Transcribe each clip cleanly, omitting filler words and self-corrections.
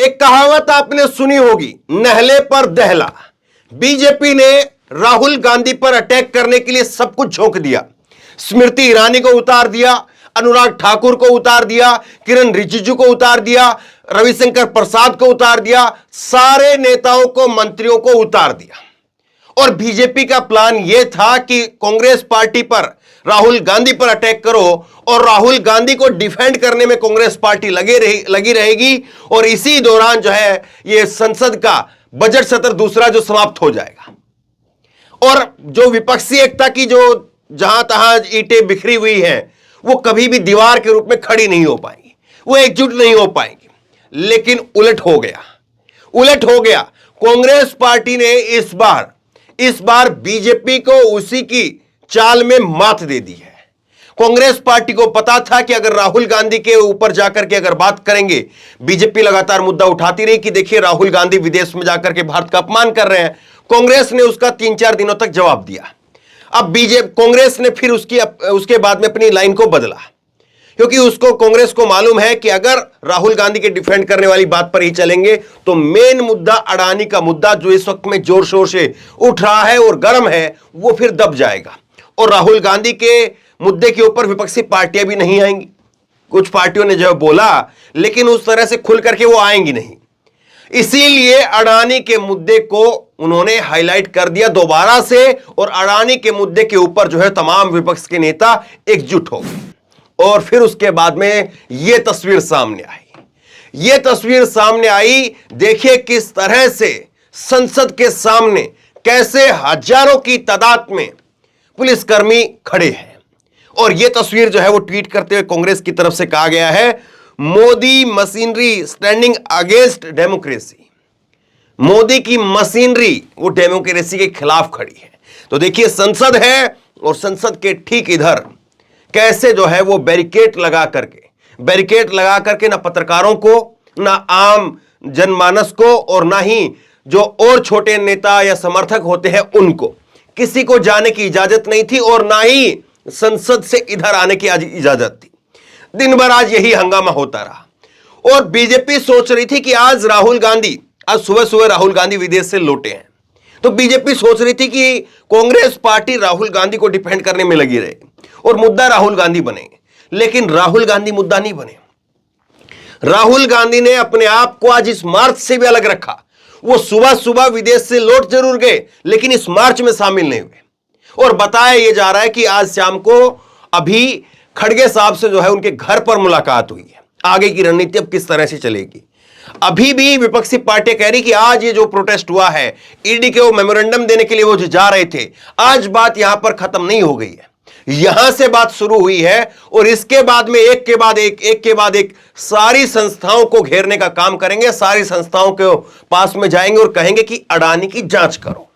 एक कहावत आपने सुनी होगी, नहले पर दहला। बीजेपी ने राहुल गांधी पर अटैक करने के लिए सब कुछ झोंक दिया। स्मृति ईरानी को उतार दिया, अनुराग ठाकुर को उतार दिया, किरण रिजिजू को उतार दिया, रविशंकर प्रसाद को उतार दिया, सारे नेताओं को, मंत्रियों को उतार दिया। और बीजेपी का प्लान यह था कि कांग्रेस पार्टी पर, राहुल गांधी पर अटैक करो और राहुल गांधी को डिफेंड करने में कांग्रेस पार्टी लगी रहेगी और इसी दौरान जो है यह संसद का बजट सत्र दूसरा जो समाप्त हो जाएगा। और जो विपक्षी एकता की जो जहां तहां ईंटें बिखरी हुई हैं, वो कभी भी दीवार के रूप में खड़ी नहीं हो पाएंगी, वो एकजुट नहीं हो पाएंगी। लेकिन उलट हो गया। कांग्रेस पार्टी ने इस बार बीजेपी को उसी की चाल में मात दे दी है। कांग्रेस पार्टी को पता था कि अगर राहुल गांधी के ऊपर जाकर के अगर बात करेंगे, बीजेपी लगातार मुद्दा उठाती रही कि देखिए राहुल गांधी विदेश में जाकर के भारत का अपमान कर रहे हैं। कांग्रेस ने उसका 3-4 दिनों तक जवाब दिया। अब कांग्रेस ने फिर उसके बाद में अपनी लाइन को बदला, क्योंकि कांग्रेस को मालूम है कि अगर राहुल गांधी के डिफेंड करने वाली बात पर ही चलेंगे तो मेन मुद्दा, अडानी का मुद्दा जो इस वक्त में जोर शोर से उठ रहा है और गर्म है, वो फिर दब जाएगा। और राहुल गांधी के मुद्दे के ऊपर विपक्षी पार्टियां भी नहीं आएंगी। कुछ पार्टियों ने जो बोला, लेकिन उस तरह से खुल करके वो आएंगी नहीं। इसीलिए अडानी के मुद्दे को उन्होंने हाईलाइट कर दिया दोबारा से, और अडानी के मुद्दे के ऊपर जो है तमाम विपक्ष के नेता एकजुट हो गए। और फिर उसके बाद में यह तस्वीर सामने आई। देखिए किस तरह से संसद के सामने कैसे हजारों की तादाद में पुलिसकर्मी खड़े हैं। और यह तस्वीर जो है वो ट्वीट करते हुए कांग्रेस की तरफ से कहा गया है, Modi machinery standing against democracy. Modi की मशीनरी वो डेमोक्रेसी के खिलाफ खड़ी है। तो देखिए संसद है और संसद के ठीक इधर कैसे जो है वो बैरिकेड लगा करके ना पत्रकारों को, ना आम जनमानस को, और ना ही जो और छोटे नेता या समर्थक होते हैं उनको, किसी को जाने की इजाजत नहीं थी और ना ही संसद से इधर आने की इजाजत थी। दिन भर आज यही हंगामा होता रहा। और बीजेपी सोच रही थी कि आज सुबह राहुल गांधी विदेश से लौटे हैं, तो बीजेपी सोच रही थी कि कांग्रेस पार्टी राहुल गांधी को डिफेंड करने में लगी रहे और मुद्दा राहुल गांधी बनेंगे। लेकिन राहुल गांधी मुद्दा नहीं बने। राहुल गांधी ने अपने आप को आज इस मार्च से भी अलग रखा। वो सुबह विदेश से लौट जरूर गए, लेकिन इस मार्च में शामिल नहीं हुए। और बताया यह जा रहा है कि आज शाम को अभी खड़गे साहब से जो है उनके घर पर मुलाकात हुई है। आगे की रणनीति अब किस तरह से चलेगी। अभी भी विपक्षी पार्टियां कह रही कि आज ये जो प्रोटेस्ट हुआ है, ईडी के वो मेमोरेंडम देने के लिए वो जो जा रहे थे, आज बात यहां पर खत्म नहीं हो गई है, यहां से बात शुरू हुई है। और इसके बाद में एक के बाद एक सारी संस्थाओं को घेरने का काम करेंगे। सारी संस्थाओं के पास में जाएंगे और कहेंगे कि अडानी की जांच करो।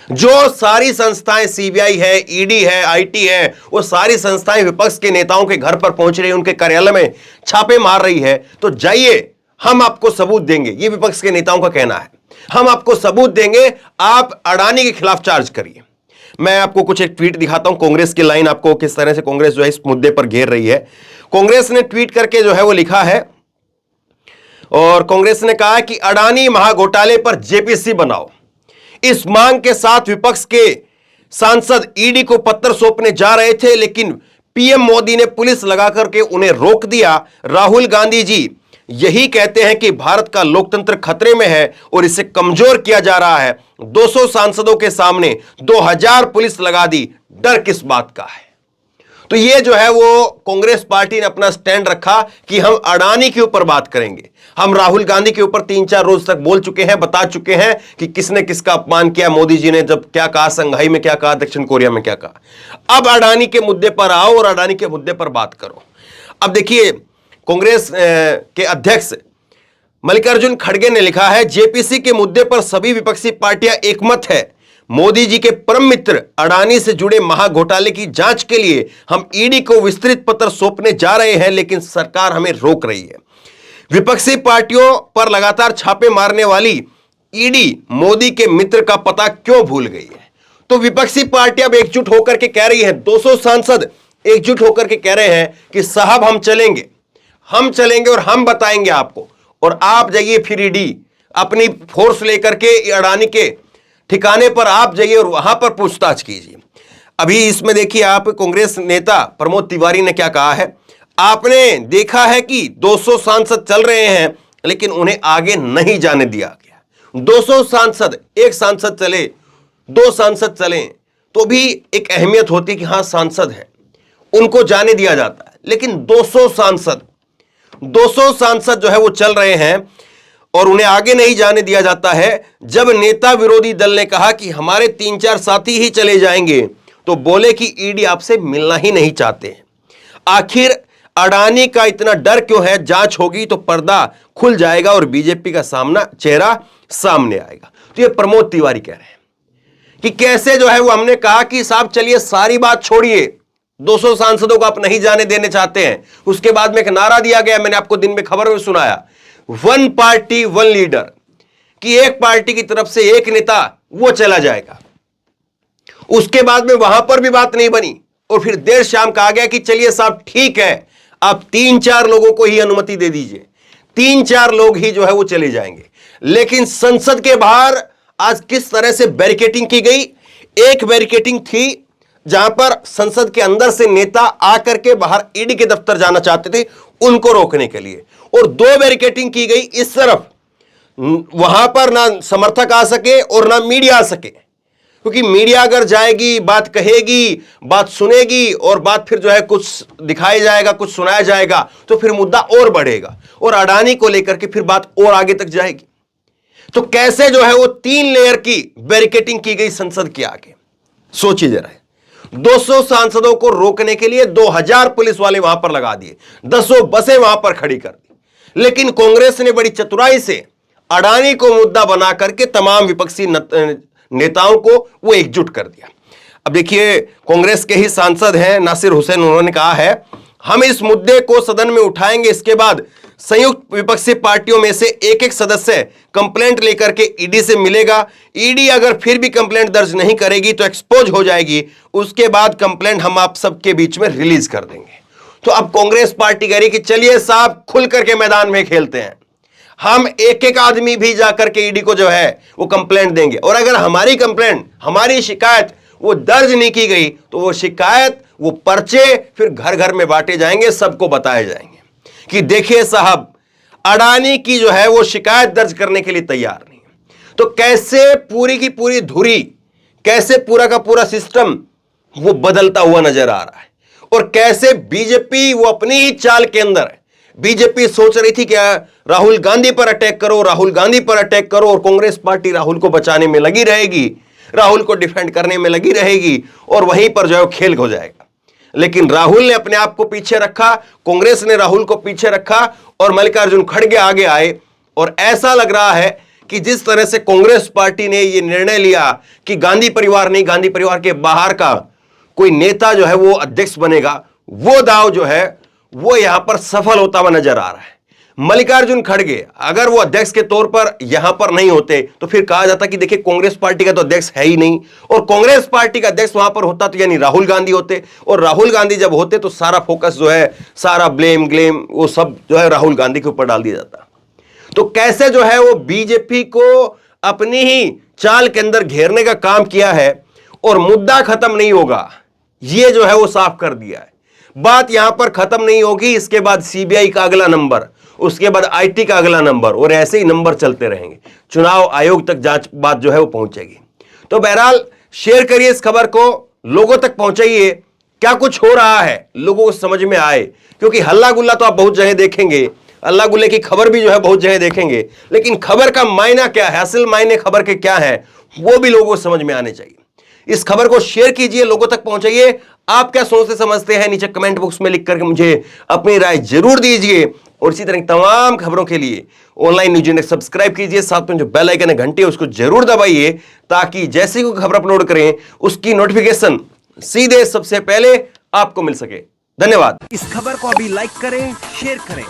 जो सारी संस्थाएं, सीबीआई है, ईडी है, आईटी है, वो सारी संस्थाएं विपक्ष के नेताओं के घर पर पहुंच रही है, उनके कार्यालय में छापे मार रही है। तो जाइए, हम आपको सबूत देंगे, ये विपक्ष के नेताओं का कहना है। हम आपको सबूत देंगे, आप अडानी के खिलाफ चार्ज करिए। मैं आपको कुछ एक ट्वीट दिखाता हूं, कांग्रेस की लाइन आपको किस तरह से कांग्रेस जो है इस मुद्दे पर घेर रही है। कांग्रेस ने ट्वीट करके जो है वो लिखा है, और कांग्रेस ने कहा कि अडानी महाघोटाले पर जेपीसी बनाओ। इस मांग के साथ विपक्ष के सांसद ईडी को पत्र सौंपने जा रहे थे, लेकिन पीएम मोदी ने पुलिस लगाकर के उन्हें रोक दिया। राहुल गांधी जी यही कहते हैं कि भारत का लोकतंत्र खतरे में है और इसे कमजोर किया जा रहा है। 200 सांसदों के सामने 2000 पुलिस लगा दी, डर किस बात का है। तो ये जो है वो कांग्रेस पार्टी ने अपना स्टैंड रखा कि हम अडानी के ऊपर बात करेंगे। हम राहुल गांधी के ऊपर 3-4 रोज तक बोल चुके हैं, बता चुके हैं कि किसने किसका अपमान किया। मोदी जी ने जब क्या कहा, संघाई में क्या कहा, दक्षिण कोरिया में क्या कहा। अब अडानी के मुद्दे पर आओ और अडानी के मुद्दे पर बात करो। अब देखिए, कांग्रेस के अध्यक्ष मल्लिकार्जुन खड़गे ने लिखा है, जेपीसी के मुद्दे पर सभी विपक्षी पार्टियां एकमत है। मोदी जी के परम मित्र अडानी से जुड़े महाघोटाले की जांच के लिए हम ईडी को विस्तृत पत्र सौंपने जा रहे हैं, लेकिन सरकार हमें रोक रही है। विपक्षी पार्टियों पर लगातार छापे मारने वाली ईडी मोदी के मित्र का पता क्यों भूल गई है। तो विपक्षी पार्टियां अब एकजुट होकर के कह रही हैं, 200 सांसद एकजुट होकर के कह रहे हैं कि साहब हम चलेंगे और हम बताएंगे आपको। और आप जाइए फिर ईडी अपनी फोर्स लेकर के अडानी के ठिकाने पर आप जाइए और वहां पर पूछताछ कीजिए। अभी इसमें देखिए आप कांग्रेस नेता प्रमोद तिवारी ने क्या कहा है। आपने देखा है कि 200 सांसद चल रहे हैं लेकिन उन्हें आगे नहीं जाने दिया गया। 200 सांसद, एक सांसद चले, 2 सांसद चले तो भी एक अहमियत होती है कि हां सांसद है, उनको जाने दिया जाता है। लेकिन 200 सांसद जो है वो चल रहे हैं और उन्हें आगे नहीं जाने दिया जाता है। जब नेता विरोधी दल ने कहा कि हमारे 3-4 साथी ही चले जाएंगे तो बोले कि ईडी आपसे मिलना ही नहीं चाहते हैं। आखिर अडानी का इतना डर क्यों है? जांच होगी तो पर्दा खुल जाएगा और बीजेपी का चेहरा सामने आएगा। तो ये प्रमोद तिवारी कह रहे हैं कि कैसे जो है वो हमने कहा कि साहब चलिए सारी बात छोड़िए, 200 सांसदों को आप नहीं जाने देने चाहते हैं। उसके बाद में एक नारा दिया गया, मैंने आपको दिन में खबर में सुनाया, 1 पार्टी 1 लीडर, कि एक पार्टी की तरफ से एक नेता वो चला जाएगा। उसके बाद में वहां पर भी बात नहीं बनी और फिर देर शाम कहा गया कि चलिए साहब ठीक है, आप 3-4 लोगों को ही अनुमति दे दीजिए, 3-4 लोग ही जो है वो चले जाएंगे। लेकिन संसद के बाहर आज किस तरह से बैरिकेडिंग की गई। एक बैरिकेडिंग थी जहां पर संसद के अंदर से नेता आकर के बाहर ईडी के दफ्तर जाना चाहते थे उनको रोकने के लिए, और 2 बैरिकेडिंग की गई इस तरफ, वहां पर ना समर्थक आ सके और ना मीडिया आ सके, क्योंकि मीडिया अगर जाएगी, बात कहेगी, बात सुनेगी और बात फिर जो है कुछ दिखाया जाएगा, कुछ सुनाया जाएगा तो फिर मुद्दा और बढ़ेगा और अडानी को लेकर के फिर बात और आगे तक जाएगी। तो कैसे जो है वो 3 लेयर की बैरिकेडिंग की गई संसद के आगे, सोचिए जरा। 200 सांसदों को रोकने के लिए 2000 पुलिस वाले वहां पर लगा दिए, 10 बसें वहां पर खड़ी कर दी। लेकिन कांग्रेस ने बड़ी चतुराई से अडानी को मुद्दा बना करके तमाम विपक्षी नेताओं को वो एकजुट कर दिया। अब देखिए कांग्रेस के ही सांसद हैं नासिर हुसैन, उन्होंने कहा है हम इस मुद्दे को सदन में उठाएंगे, इसके बाद संयुक्त विपक्षी पार्टियों में से एक सदस्य कंप्लेंट लेकर के ईडी से मिलेगा। ईडी अगर फिर भी कंप्लेंट दर्ज नहीं करेगी तो एक्सपोज हो जाएगी, उसके बाद कंप्लेंट हम आप सबके बीच में रिलीज कर देंगे। तो अब कांग्रेस पार्टी कह रही कि चलिए साहब खुल करके मैदान में खेलते हैं, हम एक आदमी भी जाकर के ईडी को जो है वो कंप्लेंट देंगे, और अगर हमारी कंप्लेंट, हमारी शिकायत वो दर्ज नहीं की गई तो वो शिकायत, वो पर्चे फिर घर घर में बांटे जाएंगे, सबको बताए जाएंगे कि देखिए साहब अडानी की जो है वो शिकायत दर्ज करने के लिए तैयार नहीं है। तो कैसे पूरी की पूरी धुरी, कैसे पूरा का पूरा सिस्टम वो बदलता हुआ नजर आ रहा है, और कैसे बीजेपी वो अपनी ही चाल के अंदर है। बीजेपी सोच रही थी कि राहुल गांधी पर अटैक करो, राहुल गांधी पर अटैक करो, और कांग्रेस पार्टी राहुल को बचाने में लगी रहेगी, राहुल को डिफेंड करने में लगी रहेगी और वहीं पर जो है खेल हो जाएगा। लेकिन राहुल ने अपने आप को पीछे रखा, कांग्रेस ने राहुल को पीछे रखा और मल्लिकार्जुन खड़गे आगे आए। और ऐसा लग रहा है कि जिस तरह से कांग्रेस पार्टी ने यह निर्णय लिया कि गांधी परिवार नहीं, गांधी परिवार के बाहर का कोई नेता जो है वो अध्यक्ष बनेगा, वो दाव जो है वो यहां पर सफल होता हुआ नजर आ रहा है। मल्लिकार्जुन खड़गे अगर वो अध्यक्ष के तौर पर यहां पर नहीं होते तो फिर कहा जाता कि देखिए कांग्रेस पार्टी का तो अध्यक्ष है ही नहीं, और कांग्रेस पार्टी का अध्यक्ष वहां पर होता तो यानी राहुल गांधी होते, और राहुल गांधी जब होते तो सारा फोकस जो है, सारा ब्लेम ग्लेम वो सब जो है राहुल गांधी के ऊपर डाल दिया जाता। तो कैसे जो है वो बीजेपी को अपनी ही चाल के अंदर घेरने का काम किया है और मुद्दा खत्म नहीं होगा, ये जो है वो साफ कर दिया है। बात यहां पर खत्म नहीं होगी, इसके बाद सीबीआई का अगला नंबर, उसके बाद आईटी का अगला नंबर, और ऐसे ही नंबर चलते रहेंगे, चुनाव आयोग तक जांच बात जो है वो पहुंचेगी। तो बहरहाल शेयर करिए इस खबर को, लोगों तक पहुंचाइए, क्या कुछ हो रहा है लोगों को समझ में आए, क्योंकि हल्ला गुल्ला तो आप बहुत जगह देखेंगे, हल्ला गुल्ले की खबर भी जो है बहुत जगह देखेंगे, लेकिन खबर का मायना क्या है, असल मायने खबर के क्या है, वो भी लोगों को समझ में आने चाहिए। इस खबर को शेयर कीजिए, लोगों तक पहुंचाइए। आप क्या सोचते समझते हैं नीचे कमेंट बॉक्स में लिख करके मुझे अपनी राय जरूर दीजिए, और इसी तरह की तमाम खबरों के लिए ऑनलाइन न्यूज इंडेक्स सब्सक्राइब कीजिए, साथ में जो बेल आइकन है घंटी है उसको जरूर दबाइए, ताकि जैसे कोई खबर अपलोड करें उसकी नोटिफिकेशन सीधे सबसे पहले आपको मिल सके। धन्यवाद। इस खबर को अभी लाइक करें, शेयर करें,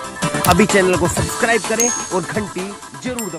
अभी चैनल को सब्सक्राइब करें और घंटी जरूर दबाएं।